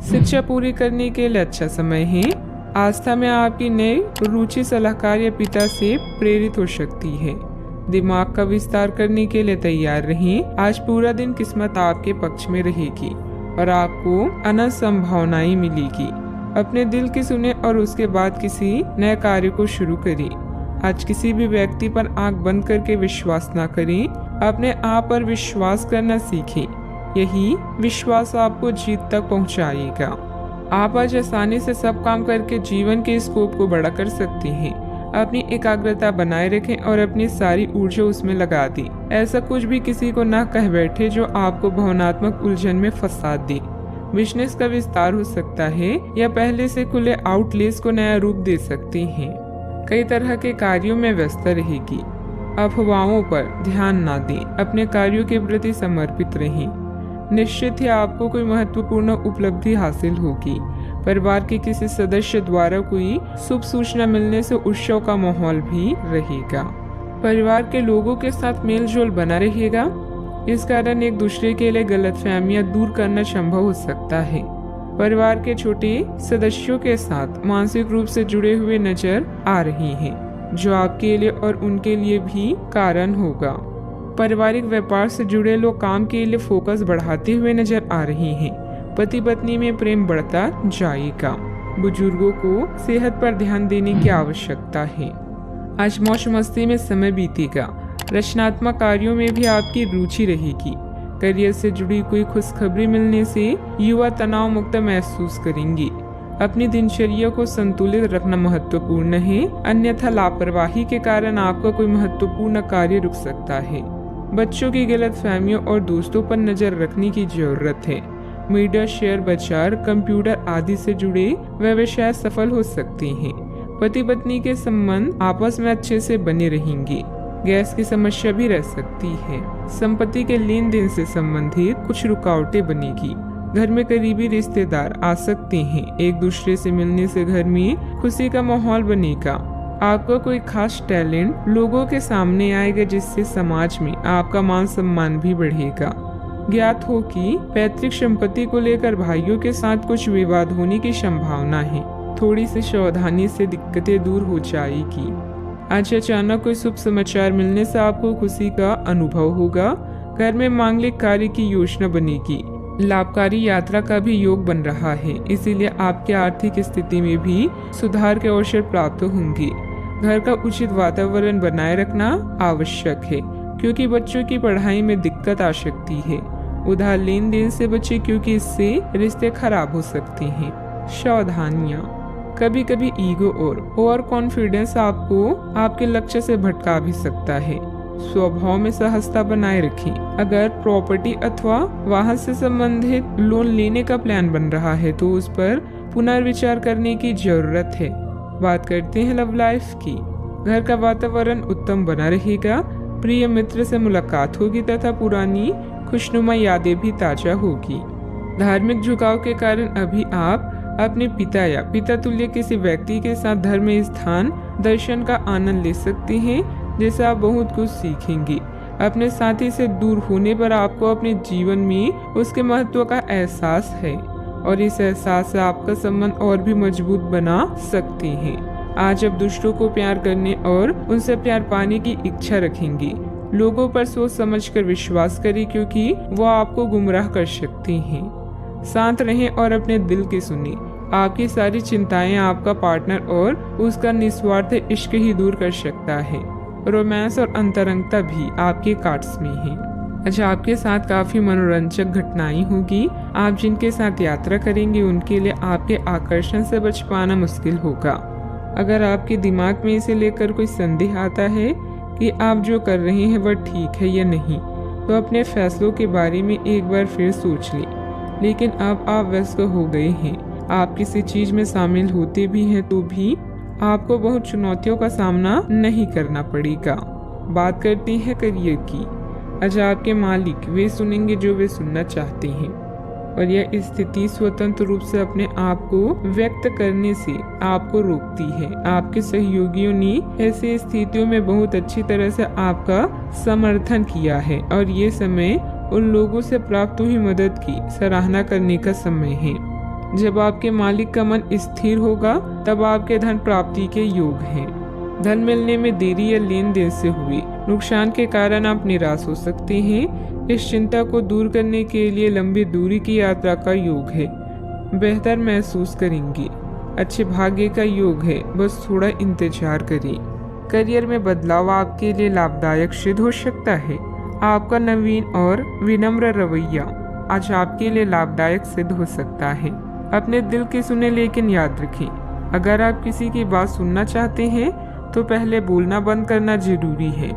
शिक्षा पूरी करने के लिए अच्छा समय है। आस्था में आपकी नई रुचि सलाहकार या पिता से प्रेरित हो सकती है। दिमाग का विस्तार करने के लिए तैयार रहें। आज पूरा दिन किस्मत आपके पक्ष में रहेगी और आपको अनंत संभावनाएं मिलेगी। अपने दिल की सुने और उसके बाद किसी नए कार्य को शुरू करें। आज किसी भी व्यक्ति पर आंख बंद करके विश्वास न करें। अपने आप पर विश्वास करना सीखें। यही विश्वास आपको जीत तक पहुंचाएगा। आप आज आसानी से सब काम करके जीवन के स्कोप को बड़ा कर सकते हैं। अपनी एकाग्रता बनाए रखें और अपनी सारी ऊर्जा उसमें लगा दें। ऐसा कुछ भी किसी को न कह बैठे जो आपको भावनात्मक उलझन में फंसा दे। बिजनेस का विस्तार हो सकता है या पहले से खुले आउटलेट्स को नया रूप दे सकते हैं। कई तरह के कार्यों में व्यस्त रहेगी। अफवाहों पर ध्यान न दें। अपने कार्यों के प्रति समर्पित रहें। निश्चित ही आपको कोई महत्वपूर्ण उपलब्धि हासिल होगी। परिवार के किसी सदस्य द्वारा कोई शुभ सूचना मिलने से उत्सव का माहौल भी रहेगा। परिवार के लोगों के साथ मेल जोल बना रहेगा। इस कारण एक दूसरे के लिए गलतफहमियां दूर करना संभव हो सकता है। परिवार के छोटे सदस्यों के साथ मानसिक रूप से जुड़े हुए नजर आ रहे हैं, जो आपके लिए और उनके लिए भी कारण होगा। पारिवारिक व्यापार से जुड़े लोग काम के लिए फोकस बढ़ाते हुए नजर आ रहे हैं। पति पत्नी में प्रेम बढ़ता जाएगा। बुजुर्गों को सेहत पर ध्यान देने की आवश्यकता है। आज मौज मस्ती में समय बीतेगा। रचनात्मक कार्यों में भी आपकी रुचि रहेगी। करियर से जुड़ी कोई खुशखबरी मिलने से युवा तनाव मुक्त महसूस करेंगे। अपनी दिनचर्या को संतुलित रखना महत्वपूर्ण है, अन्यथा लापरवाही के कारण आपका कोई महत्वपूर्ण कार्य रुक सकता है। बच्चों की गलतफहमियों और दोस्तों पर नजर रखने की जरूरत है। मीडिया, शेयर बाजार, कंप्यूटर आदि से जुड़े व्यवसाय सफल हो सकते हैं। पति पत्नी के संबंध आपस में अच्छे से बने रहेंगे। गैस की समस्या भी रह सकती है। संपत्ति के लेन देन से संबंधित कुछ रुकावटें बनेगी। घर में करीबी रिश्तेदार आ सकते हैं। एक दूसरे से मिलने से घर में खुशी का माहौल बनेगा। आपका कोई खास टैलेंट लोगों के सामने आएगा, जिससे समाज में आपका मान सम्मान भी बढ़ेगा। ज्ञात हो कि पैतृक संपत्ति को लेकर भाइयों के साथ कुछ विवाद होने की संभावना है। थोड़ी सी सावधानी से दिक्कतें दूर हो जाएगी। आज अचानक कोई शुभ समाचार मिलने से आपको खुशी का अनुभव होगा। घर में मांगलिक कार्य की योजना बनेगी। लाभकारी यात्रा का भी योग बन रहा है, इसीलिए आपकी आर्थिक स्थिति में भी सुधार के अवसर प्राप्त होंगे। घर का उचित वातावरण बनाए रखना आवश्यक है, क्योंकि बच्चों की पढ़ाई में दिक्कत आ सकती है। उधार लेन देन से बचे, क्योंकि इससे रिश्ते खराब हो सकते हैं। सावधानियां, कभी कभी ईगो और ओवर कॉन्फिडेंस आपको आपके लक्ष्य से भटका भी सकता है। स्वभाव में सहजता बनाए रखें। अगर प्रॉपर्टी अथवा वाहन से संबंधित लोन लेने का प्लान बन रहा है तो उस पर पुनर्विचार करने की जरूरत है। बात करते हैं लव लाइफ की। घर का वातावरण उत्तम बना रहेगा। प्रिय मित्र से मुलाकात होगी तथा पुरानी खुशनुमा यादें भी ताजा होगी। धार्मिक झुकाव के कारण अभी आप अपने पिता या पिता तुल्य किसी व्यक्ति के साथ धर्म स्थान दर्शन का आनंद ले सकते हैं, जिससे आप बहुत कुछ सीखेंगे। अपने साथी से दूर होने पर आपको अपने जीवन में उसके महत्व का एहसास है और इस एहसास से आपका संबंध और भी मजबूत बना सकते हैं। आज आप दूसरों को प्यार करने और उनसे प्यार पाने की इच्छा रखेंगे। लोगों पर सोच समझकर विश्वास करें, क्योंकि वो आपको गुमराह कर सकते हैं। शांत रहें और अपने दिल की सुनिए। आपकी सारी चिंताएं आपका पार्टनर और उसका निस्वार्थ इश्क ही दूर कर सकता है। रोमांस और अंतरंगता भी आपके कार्ड्स में है। अच्छा, आपके साथ काफी मनोरंजक घटनाएं होगी। आप जिनके साथ यात्रा करेंगे उनके लिए आपके आकर्षण से बच पाना मुश्किल होगा। अगर आपके दिमाग में इसे लेकर कोई संदेह आता है कि आप जो कर रहे हैं वह ठीक है या नहीं, तो अपने फैसलों के बारे में एक बार फिर सोच लें। लेकिन अब आप व्यस्त हो गए हैं। आप किसी चीज में शामिल होते भी हैं तो भी आपको बहुत चुनौतियों का सामना नहीं करना पड़ेगा। बात करते हैं करियर की। आज आपके मालिक वे सुनेंगे जो वे सुनना चाहते हैं और यह स्थिति स्वतंत्र रूप से अपने आप को व्यक्त करने से आपको रोकती है। आपके सहयोगियों ने ऐसी स्थितियों में बहुत अच्छी तरह से आपका समर्थन किया है और ये समय उन लोगों से प्राप्त हुई मदद की सराहना करने का समय है। जब आपके मालिक का मन स्थिर होगा तब आपके धन प्राप्ति के योग हैं। धन मिलने में देरी या लेन देन से हुए नुकसान के कारण आप निराश हो सकते हैं। इस चिंता को दूर करने के लिए लंबी दूरी की यात्रा का योग है। बेहतर महसूस करेंगे। अच्छे भाग्य का योग है, बस थोड़ा इंतजार करें। करियर में बदलाव आपके लिए लाभदायक सिद्ध हो सकता है। आपका नवीन और विनम्र रवैया आज आपके लिए लाभदायक सिद्ध हो सकता है। अपने दिल की सुने, लेकिन याद रखें, अगर आप किसी की बात सुनना चाहते हैं तो पहले बोलना बंद करना जरूरी है।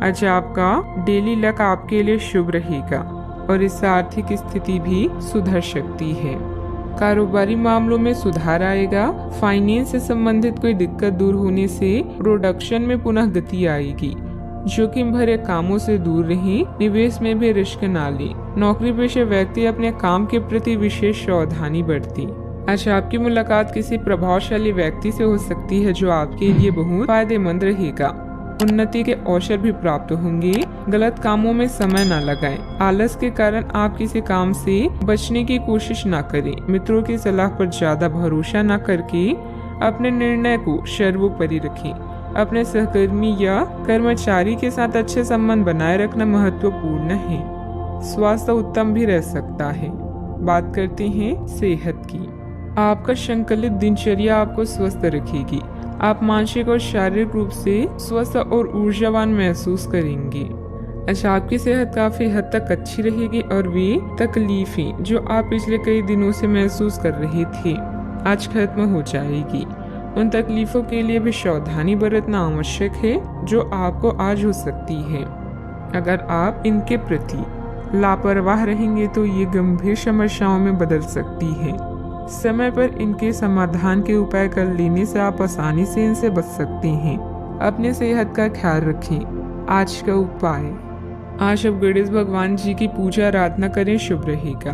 आज आपका डेली लक आपके लिए शुभ रहेगा और इससे आर्थिक स्थिति भी सुधर सकती है। कारोबारी मामलों में सुधार आएगा। फाइनेंस से संबंधित कोई दिक्कत दूर होने से प्रोडक्शन में पुनः गति आएगी। जोखिम भरे कामों से दूर रहें। निवेश में भी रिस्क ना लें। नौकरी पेशे व्यक्ति अपने काम के प्रति विशेष सावधानी बरतें। आज आपकी मुलाकात किसी प्रभावशाली व्यक्ति से हो सकती है जो आपके लिए बहुत फायदेमंद रहेगा। उन्नति के अवसर भी प्राप्त होंगे। गलत कामों में समय न लगाएं। आलस के कारण आप किसी काम से बचने की कोशिश न करें। मित्रों की सलाह पर ज्यादा भरोसा न करके अपने निर्णय को सर्वोपरि रखें। अपने सहकर्मी या कर्मचारी के साथ अच्छे संबंध बनाए रखना महत्वपूर्ण है। स्वास्थ्य उत्तम भी रह सकता है। बात करते हैं सेहत की। आपका संकलित दिनचर्या आपको स्वस्थ रखेगी। आप मानसिक और शारीरिक रूप से स्वस्थ और ऊर्जावान महसूस करेंगे। अच्छा, आपकी सेहत काफी हद तक अच्छी रहेगी और वे तकलीफें जो आप पिछले कई दिनों से महसूस कर रहे थे आज खत्म हो जाएगी। उन तकलीफों के लिए भी सावधानी बरतना आवश्यक है जो आपको आज हो सकती है। अगर आप इनके प्रति लापरवाह रहेंगे तो ये गंभीर समस्याओं में बदल सकती है। समय पर इनके समाधान के उपाय कर लेने से आप आसानी से इनसे बच सकते हैं। अपने सेहत का ख्याल रखें। आज का उपाय, आज आप गणेश भगवान जी की पूजा आराधना करें, शुभ रहेगा।